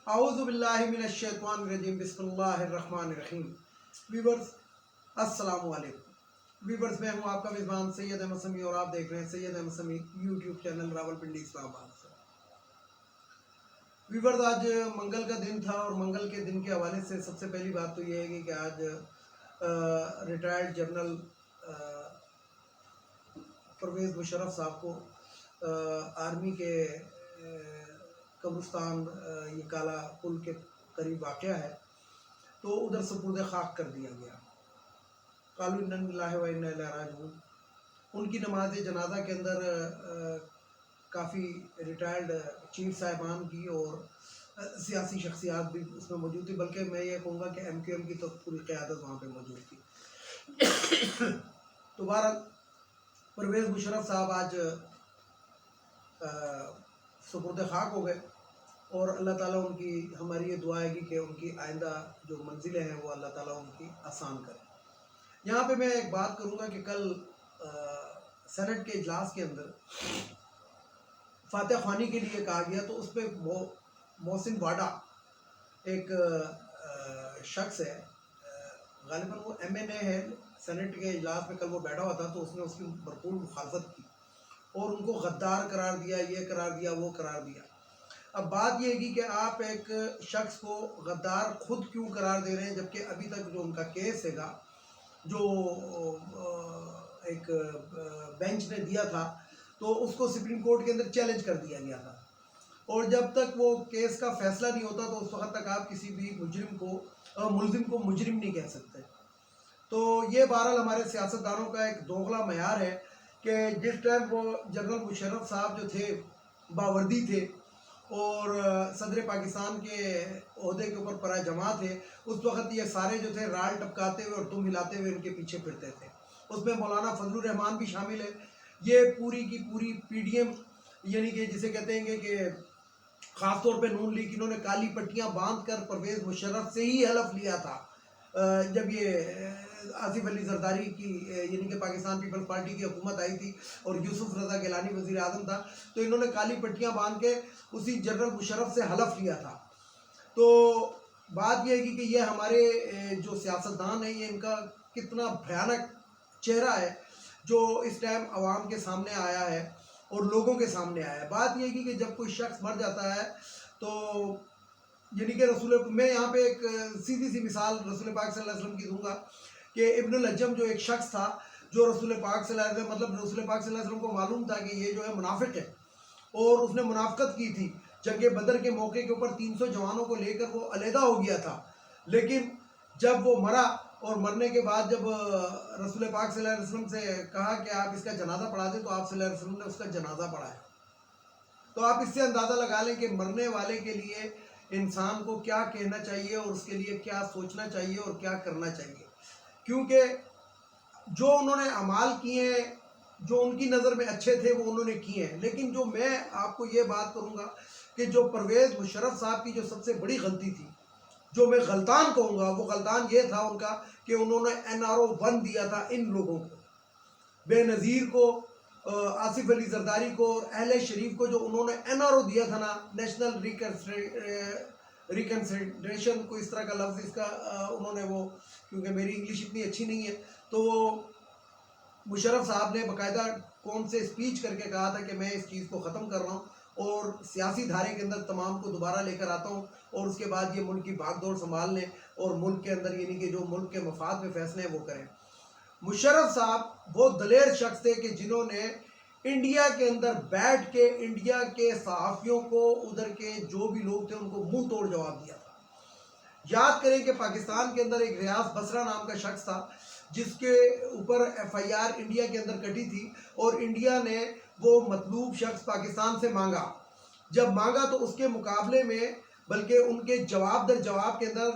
اعوذ باللہ من الشیطان الرجیم بسم اللہ الرحمن الرحیم۔ ویورز السلام علیکم۔ ویورز میں ہوں آپ کا میزبان سید احمد سمیع اور آپ دیکھ رہے ہیں سید احمد سمیع یوٹیوب چینل راولپنڈی اسلام آباد سے۔ ویورز آج منگل کا دن تھا اور منگل کے دن کے حوالے سے سب سے پہلی بات تو یہ ہے کہ آج ریٹائرڈ جنرل پرویز مشرف صاحب کو آرمی کے قبرستان یہ کالا پل کے قریب واقع ہے تو ادھر سپرد خاک کر دیا گیا۔ قالوا انا للہ و انا الیہ راجعون۔ ان کی نماز جنازہ کے اندر کافی ریٹائرڈ چیف صاحبان کی اور سیاسی شخصیات بھی اس میں موجود تھی، بلکہ میں یہ کہوں گا کہ ایم کیو ایم کی تو پوری قیادت وہاں پہ موجود تھی۔ تو بہرحال پرویز مشرف صاحب آج سپرد خاک ہو گئے اور اللہ تعالیٰ ان کی ہماری یہ دعا ہے کہ ان کی آئندہ جو منزلیں ہیں وہ اللہ تعالیٰ ان کی آسان کرے۔ یہاں پہ میں ایک بات کروں گا کہ کل سینٹ کے اجلاس کے اندر فاتح خوانی کے لیے کہا گیا تو اس پہ محسن واڈا ایک شخص ہے، غالباً وہ ایم این اے ہے، سینٹ کے اجلاس میں کل وہ بیٹھا ہوا تھا تو اس نے اس کی بھرپور مخالفت کی اور ان کو غدار قرار دیا، یہ قرار دیا، وہ قرار دیا۔ اب بات یہ ہے کہ آپ ایک شخص کو غدار خود کیوں قرار دے رہے ہیں جبکہ ابھی تک جو ان کا کیس ہے گا جو ایک بینچ نے دیا تھا تو اس کو سپریم کورٹ کے اندر چیلنج کر دیا گیا تھا، اور جب تک وہ کیس کا فیصلہ نہیں ہوتا تو اس وقت تک آپ کسی بھی ملزم کو مجرم نہیں کہہ سکتے۔ تو یہ بہرحال ہمارے سیاستدانوں کا ایک دوغلا معیار ہے کہ جس ٹائم وہ جنرل مشرف صاحب جو تھے باوردی تھے اور صدر پاکستان کے عہدے کے اوپر پرا جمع تھے، اس وقت یہ سارے جو تھے رال ٹپکاتے ہوئے اور دم ہلاتے ہوئے ان کے پیچھے پھرتے تھے۔ اس میں مولانا فضل الرحمان بھی شامل ہے۔ یہ پوری کی پوری پی ڈی ایم یعنی کہ جسے کہتے ہیں کہ خاص طور پہ نون لیگ، انہوں نے کالی پٹیاں باندھ کر پرویز مشرف سے ہی حلف لیا تھا جب یہ آصف علی زرداری کی یعنی کہ پاکستان پیپلز پارٹی کی حکومت آئی تھی اور یوسف رضا گیلانی وزیر اعظم تھا تو انہوں نے کالی پٹیاں باندھ کے اسی جنرل مشرف سے حلف لیا تھا۔ تو بات یہ ہے کہ یہ ہمارے جو سیاستدان ہیں یہ ان کا کتنا بھیانک چہرہ ہے جو اس ٹائم عوام کے سامنے آیا ہے اور لوگوں کے سامنے آیا ہے۔ بات یہ ہے کہ جب کوئی شخص مر جاتا ہے تو یعنی کہ میں یہاں پہ ایک سیدھی سی مثال رسول پاک صلی اللہ علیہ وسلم کی دوں گا کہ ابن الحجم جو ایک شخص تھا جو رسول پاک صلی اللہ علیہ وسلم رسول پاک صلی اللہ علیہ وسلم کو معلوم تھا کہ یہ جو ہے منافق ہے اور اس نے منافقت کی تھی۔ جنگ بدر کے موقع کے اوپر 300 جوانوں کو لے کر وہ علیحدہ ہو گیا تھا، لیکن جب وہ مرا اور مرنے کے بعد جب رسول پاک صلی اللہ علیہ وسلم سے کہا کہ آپ اس کا جنازہ پڑھا دیں تو آپ صلی اللہ علیہ وسلم نے اس کا جنازہ پڑھایا۔ تو آپ اس سے اندازہ لگا لیں کہ مرنے والے کے لیے انسان کو کیا کہنا چاہیے اور اس کے لیے کیا سوچنا چاہیے اور کیا کرنا چاہیے، کیونکہ جو انہوں نے اعمال کیے ہیں جو ان کی نظر میں اچھے تھے وہ انہوں نے کیے ہیں، لیکن جو میں آپ کو یہ بات کروں گا کہ جو پرویز مشرف صاحب کی جو سب سے بڑی غلطی تھی، جو میں غلطان کہوں گا، وہ غلطان یہ تھا ان کا کہ انہوں نے NRO 1 دیا تھا ان لوگوں کو، بے نظیر کو، آصف علی زرداری کو اور اہل شریف کو، جو انہوں نے NRO دیا تھا نا، نیشنل ریکنسیڈریشن کو اس طرح کا لفظ اس کا انہوں نے وہ، کیونکہ میری انگلش اتنی اچھی نہیں ہے تو وہ مشرف صاحب نے باقاعدہ کون سے اسپیچ کر کے کہا تھا کہ میں اس چیز کو ختم کر رہا ہوں اور سیاسی دھارے کے اندر تمام کو دوبارہ لے کر آتا ہوں اور اس کے بعد یہ ملک کی بھاگ دوڑ سنبھال لیں اور ملک کے اندر یعنی کہ جو ملک کے مفاد میں فیصلے ہیں وہ کریں۔ مشرف صاحب وہ دلیر شخص تھے کہ جنہوں نے انڈیا کے اندر بیٹھ کے انڈیا کے صحافیوں کو، ادھر کے جو بھی لوگ تھے ان کو منہ توڑ جواب دیا تھا۔ یاد کریں کہ پاکستان کے اندر ایک ریاض بصرہ نام کا شخص تھا جس کے اوپر FIR انڈیا کے اندر کٹی تھی اور انڈیا نے وہ مطلوب شخص پاکستان سے مانگا، جب مانگا تو اس کے مقابلے میں بلکہ ان کے جواب در جواب کے اندر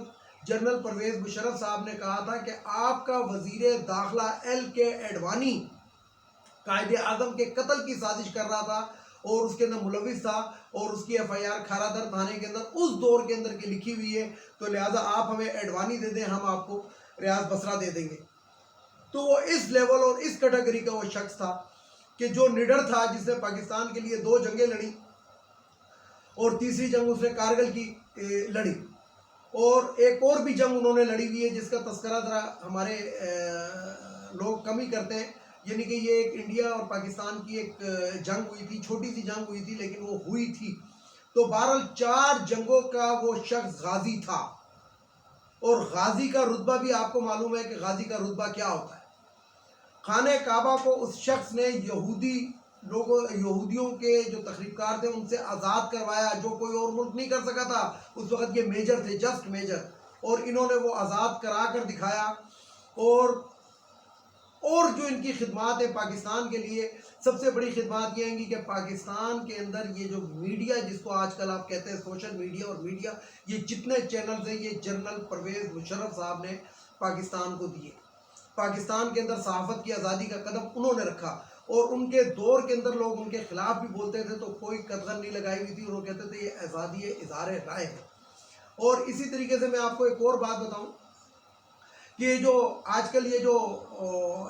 جنرل پرویز مشرف صاحب نے کہا تھا کہ آپ کا وزیر داخلہ LK اڈوانی قائد اعظم کے قتل کی سازش کر رہا تھا اور اس کے اندر ملوث تھا اور اس کی FIR کھارا در تھانے کے اندر اس دور کے اندر کی لکھی ہوئی ہے، تو لہٰذا آپ ہمیں اڈوانی دے دیں، ہم آپ کو ریاض بصرہ دے دیں گے۔ تو وہ اس لیول اور اس کیٹیگری کا وہ شخص تھا کہ جو نڈر تھا، جس نے پاکستان کے لیے 2 جنگیں لڑیں اور تیسری جنگ اس نے کارگل کی لڑی، اور ایک اور بھی جنگ انہوں نے لڑی ہوئی ہے جس کا تذکرہ ذرا ہمارے لوگ کم ہی کرتے ہیں، یعنی کہ یہ ایک انڈیا اور پاکستان کی ایک جنگ ہوئی تھی، چھوٹی سی جنگ ہوئی تھی لیکن وہ ہوئی تھی۔ تو بہرحال 4 جنگوں کا وہ شخص غازی تھا، اور غازی کا رتبہ بھی آپ کو معلوم ہے کہ غازی کا رتبہ کیا ہوتا ہے۔ خانہ کعبہ کو اس شخص نے یہودیوں کے جو تخریب کار تھے ان سے آزاد کروایا، جو کوئی اور ملک نہیں کر سکا تھا۔ اس وقت یہ میجر تھے، جسٹ میجر، اور انہوں نے وہ آزاد کرا کر دکھایا۔ اور جو ان کی خدمات ہیں پاکستان کے لیے، سب سے بڑی خدمات یہ ہیں کہ پاکستان کے اندر یہ جو میڈیا جس کو آج کل آپ کہتے ہیں سوشل میڈیا اور میڈیا، یہ جتنے چینلز ہیں یہ جنرل پرویز مشرف صاحب نے پاکستان کو دیے۔ پاکستان کے اندر صحافت کی آزادی کا قدم انہوں نے رکھا، اور ان کے دور کے اندر لوگ ان کے خلاف بھی بولتے تھے تو کوئی قدغن نہیں لگائی ہوئی تھی، اور وہ کہتے تھے یہ آزادی اظہار رائے ہے۔ اور اسی طریقے سے میں آپ کو ایک اور بات بتاؤں کہ جو آج کل یہ جو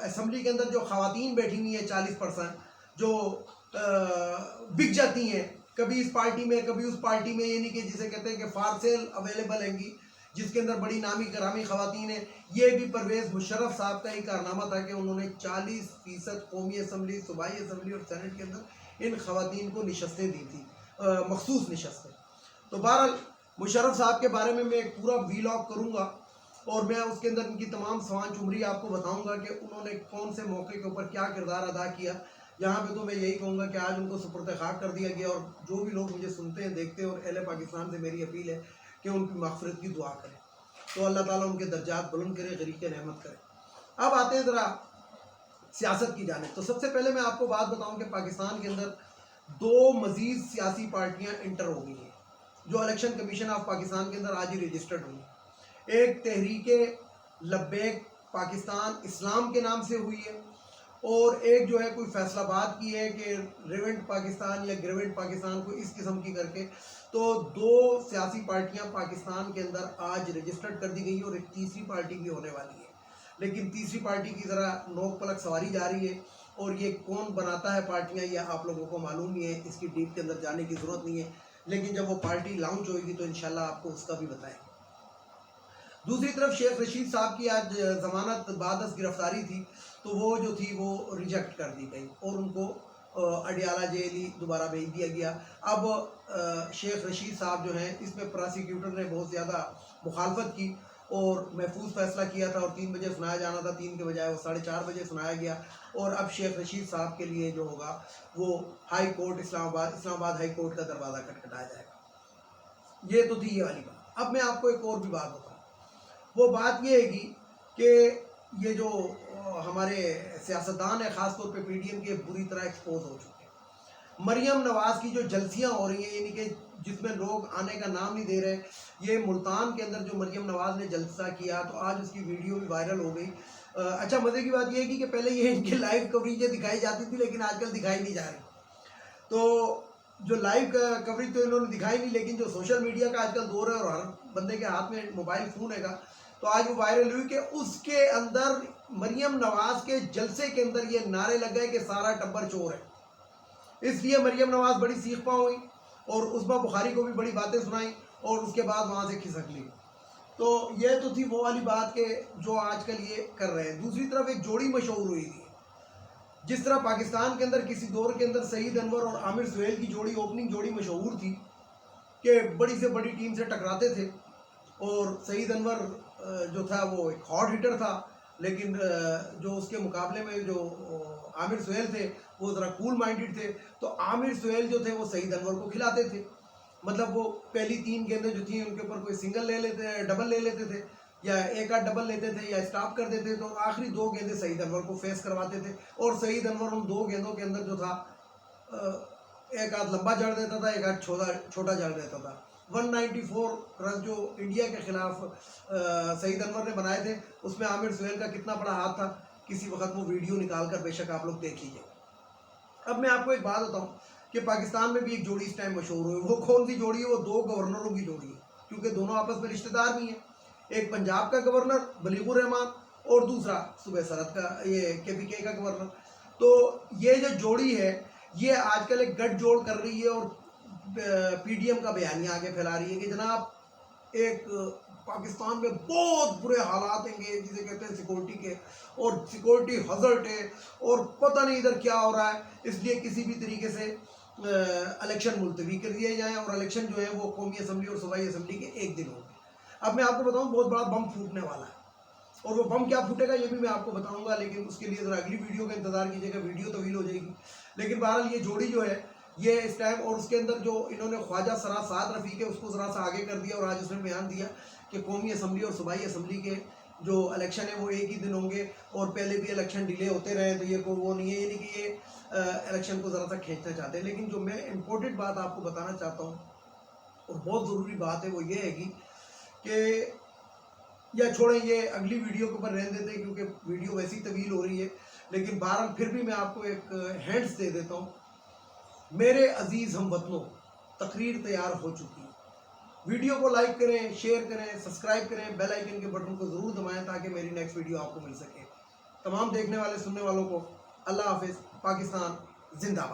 اسمبلی کے اندر جو خواتین بیٹھی ہوئی ہیں 40% جو بک جاتی ہیں، کبھی اس پارٹی میں کبھی اس پارٹی میں، یعنی کہ جسے کہتے ہیں کہ فار سیل اویلیبل ہیں گی، جس کے اندر بڑی نامی گرامی خواتین ہیں، یہ بھی پرویز مشرف صاحب کا ہی کارنامہ تھا کہ انہوں نے 40% قومی اسمبلی، صوبائی اسمبلی اور سینٹ کے اندر ان خواتین کو نشستیں دی تھی، مخصوص نشستیں۔ تو بہرحال مشرف صاحب کے بارے میں ایک پورا ویلاگ کروں گا، اور میں اس کے اندر ان کی تمام سوانح عمری آپ کو بتاؤں گا کہ انہوں نے کون سے موقع کے اوپر کیا کردار ادا کیا۔ یہاں پہ تو میں یہی کہوں گا کہ آج ان کو سپرد خاک کر دیا گیا، اور جو بھی لوگ مجھے سنتے ہیں دیکھتے ہیں، اور اہل پاکستان سے میری اپیل ہے کہ ان کی مغفرت کی دعا کریں، تو اللہ تعالیٰ ان کے درجات بلند کرے، غریق رحمت کرے۔ اب آتے ہیں ذرا سیاست کی جانب۔ تو سب سے پہلے میں آپ کو بات بتاؤں کہ پاکستان کے اندر 2 مزید سیاسی پارٹیاں انٹر ہو گئی ہیں جو الیکشن کمیشن آف پاکستان کے اندر آج ہی رجسٹرڈ ہوئی۔ ایک تحریک لبیک پاکستان اسلام کے نام سے ہوئی ہے، اور ایک جو ہے کوئی فیصل آباد کی ہے کہ ریونٹ پاکستان یا گریونٹ پاکستان کو اس قسم کی کر کے۔ تو 2 سیاسی پارٹیاں پاکستان کے اندر آج رجسٹرڈ کر دی گئی، اور ایک تیسری پارٹی بھی ہونے والی ہے، لیکن تیسری پارٹی کی ذرا نوک پلک سواری جا رہی ہے، اور یہ کون بناتا ہے پارٹیاں یہ آپ لوگوں کو معلوم ہی ہے، اس کی ڈیپ کے اندر جانے کی ضرورت نہیں ہے، لیکن جب وہ پارٹی لانچ ہوئے گی تو انشاءاللہ آپ کو اس کا بھی بتائیں گے۔ دوسری طرف شیخ رشید صاحب کی آج ضمانت بعد از گرفتاری تھی، تو وہ جو تھی وہ ریجیکٹ کر دی گئی، اور ان کو اڈیالہ جیل ہی دوبارہ بھیج دیا گیا۔ اب شیخ رشید صاحب جو ہیں اس میں پراسیکیوٹر نے بہت زیادہ مخالفت کی، اور محفوظ فیصلہ کیا تھا، اور 3 بجے سنایا جانا تھا، 3 کے بجائے وہ 4:30 بجے سنایا گیا، اور اب شیخ رشید صاحب کے لیے جو ہوگا وہ ہائی کورٹ اسلام آباد ہائی کورٹ کا دروازہ کھٹکھٹایا جائے گا۔ یہ تو تھی یہ والی بات۔ اب میں آپ کو ایک اور بھی بات بتاؤں، وہ بات یہ ہے کہ یہ جو ہمارے سیاستدان ہیں خاص طور پہ پی ڈی ایم کے بری طرح ایکسپوز ہو چکے ہیں۔ مریم نواز کی جو جلسیاں ہو رہی ہیں، یعنی کہ جس میں لوگ آنے کا نام نہیں دے رہے، یہ ملتان کے اندر جو مریم نواز نے جلسہ کیا تو آج اس کی ویڈیو بھی وائرل ہو گئی۔ اچھا مزے کی بات یہ ہے کہ پہلے یہ ان کی لائیو کوریجیں دکھائی جاتی تھی، لیکن آج کل دکھائی نہیں جا رہی۔ تو جو لائیو کوریج تو انہوں نے دکھائی نہیں، لیکن جو سوشل میڈیا کا آج کل دور ہے اور ہر بندے کے ہاتھ میں موبائل فون ہے گا، تو آج وہ وائرل ہوئی کہ اس کے اندر مریم نواز کے جلسے کے اندر یہ نعرے لگ گئے کہ سارا ٹبر چور ہے۔ اس لیے مریم نواز بڑی سیخ پاؤں ہوئی، اور عصمہ بخاری کو بھی بڑی باتیں سنائیں، اور اس کے بعد وہاں سے کھسک لی۔ تو یہ تو تھی وہ والی بات کہ جو آج کل یہ کر رہے ہیں۔ دوسری طرف ایک جوڑی مشہور ہوئی تھی، جس طرح پاکستان کے اندر کسی دور کے اندر سعید انور اور عامر سہیل کی جوڑی اوپننگ جوڑی مشہور تھی کہ بڑی سے بڑی ٹیم سے ٹکراتے تھے، اور سعید انور جو تھا وہ ایک ہاٹ ہٹر تھا، لیکن جو اس کے مقابلے میں جو عامر سہیل تھے وہ ذرا کول مائنڈڈ تھے، تو عامر سہیل جو تھے وہ سعید انور کو کھلاتے تھے، مطلب وہ پہلی 3 گیندیں جو تھیں ان کے اوپر کوئی سنگل لے لیتے، ڈبل لے لیتے تھے، یا ایک آدھ ڈبل لیتے تھے، یا اسٹاپ کر دیتے، تو آخری 2 گیندیں سعید انور کو فیس کرواتے تھے، اور سعید انور ان 2 گیندوں کے اندر جو تھا ایک آدھ لمبا جڑ دیتا تھا، ایک آدھ چھوٹا جڑ دیتا تھا۔ 194 رن جو انڈیا کے خلاف سعید انور نے بنائے تھے، اس میں عامر سہیل کا کتنا بڑا ہاتھ تھا، کسی وقت وہ ویڈیو نکال کر بے شک آپ لوگ دیکھ لیجیے۔ اب میں آپ کو ایک بات بتاؤں کہ پاکستان میں بھی ایک جوڑی اس ٹائم مشہور ہوئی، وہ کون سی جوڑی ہے؟ وہ 2 گورنروں کی جوڑی ہے، کیونکہ دونوں آپس میں رشتہ دار بھی ہیں، ایک پنجاب کا گورنر بلیغ الرحمان، اور دوسرا صوبہ سرحد کا یہ KPK کا گورنر۔ تو یہ جو جوڑی ہے یہ آج کل ایک گٹھ جوڑ کر رہی ہے، اور پی ڈی ایم کا بیانیہ آگے پھیلا رہی ہے کہ جناب ایک پاکستان میں بہت برے حالات ہیں گے جسے کہتے ہیں سیکورٹی کے، اور سیکورٹی ہزارٹ ہے اور پتہ نہیں ادھر کیا ہو رہا ہے، اس لیے کسی بھی طریقے سے الیکشن ملتوی کر دیے جائیں اور الیکشن جو ہے وہ قومی اسمبلی اور صوبائی اسمبلی کے ایک دن ہوں گے۔ اب میں آپ کو بتاؤں بہت بڑا بم پھوٹنے والا ہے، اور وہ بم کیا پھوٹے گا یہ بھی میں آپ کو بتاؤں گا، لیکن اس کے لیے ذرا اگلی ویڈیو کا انتظار کیجیے گا، ویڈیو طویل ہو جائے گی۔ لیکن بہرحال یہ جوڑی جو ہے یہ اس ٹائم، اور اس کے اندر جو انہوں نے خواجہ سرا سعد رفیق ہے اس کو ذرا سا آگے کر دیا، اور آج اس نے بیان دیا کہ قومی اسمبلی اور صوبائی اسمبلی کے جو الیکشن ہے وہ ایک ہی دن ہوں گے، اور پہلے بھی الیکشن ڈیلے ہوتے رہے تو یہ کوئی وہ نہیں ہے، یعنی کہ یہ الیکشن کو ذرا سا کھینچنا چاہتے ہیں۔ لیکن جو میں امپورٹنٹ بات آپ کو بتانا چاہتا ہوں اور بہت ضروری بات ہے وہ یہ ہے کہ یا چھوڑیں یہ اگلی ویڈیو کے اوپر رہنے دیتے ہیں کیونکہ ویڈیو ویسی طویل ہو رہی ہے، لیکن بہرحال پھر بھی میں آپ کو ایک ہینڈس دے دیتا ہوں۔ میرے عزیز ہم وطنوں، تقریر تیار ہو چکی ہے، ویڈیو کو لائک کریں، شیئر کریں، سبسکرائب کریں، بیل آئیکن کے بٹن کو ضرور دبائیں تاکہ میری نیکسٹ ویڈیو آپ کو مل سکے۔ تمام دیکھنے والے سننے والوں کو اللہ حافظ، پاکستان زندہ باد۔